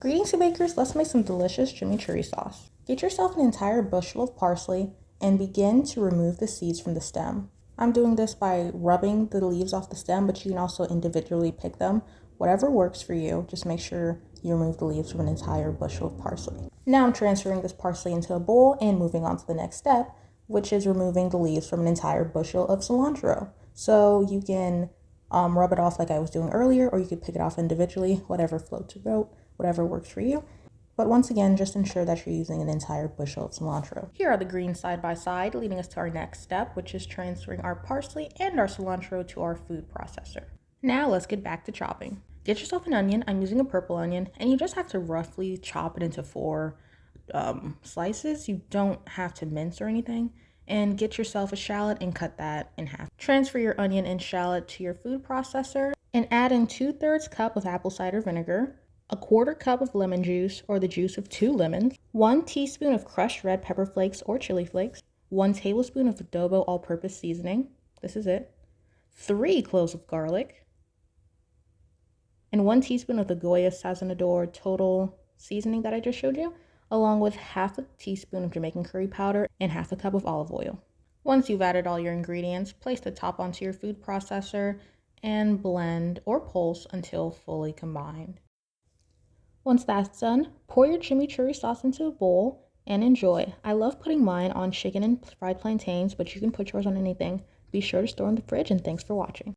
Greetings, bakers. Let's make some delicious chimichurri sauce. Get yourself an entire bushel of parsley and begin to remove the seeds from the stem. I'm doing this by rubbing the leaves off the stem, but you can also individually pick them. Whatever works for you, just make sure you remove the leaves from an entire bushel of parsley. Now I'm transferring this parsley into a bowl and moving on to the next step, which is removing the leaves from an entire bushel of cilantro. So you can rub it off like I was doing earlier, or you could pick it off individually, whatever floats your boat, whatever works for you. But once again, just ensure that you're using an entire bushel of cilantro. Here are the greens side by side, leading us to our next step, which is transferring our parsley and our cilantro to our food processor. Now let's get back to chopping. Get yourself an onion. I'm using a purple onion, and you just have to roughly chop it into 4 slices. You don't have to mince or anything. And get yourself a shallot and cut that in half. Transfer your onion and shallot to your food processor and add in 2/3 cup of apple cider vinegar, a 1/4 cup of lemon juice or the juice of 2 lemons, 1 teaspoon of crushed red pepper flakes or chili flakes, 1 tablespoon of adobo all-purpose seasoning, this is it, 3 cloves of garlic, and 1 teaspoon of the Goya Sazonador total seasoning that I just showed you, along with 1/2 teaspoon of Jamaican curry powder and 1/2 cup of olive oil. Once you've added all your ingredients, place the top onto your food processor and blend or pulse until fully combined. Once that's done, pour your chimichurri sauce into a bowl and enjoy. I love putting mine on chicken and fried plantains, but you can put yours on anything. Be sure to store in the fridge, and thanks for watching.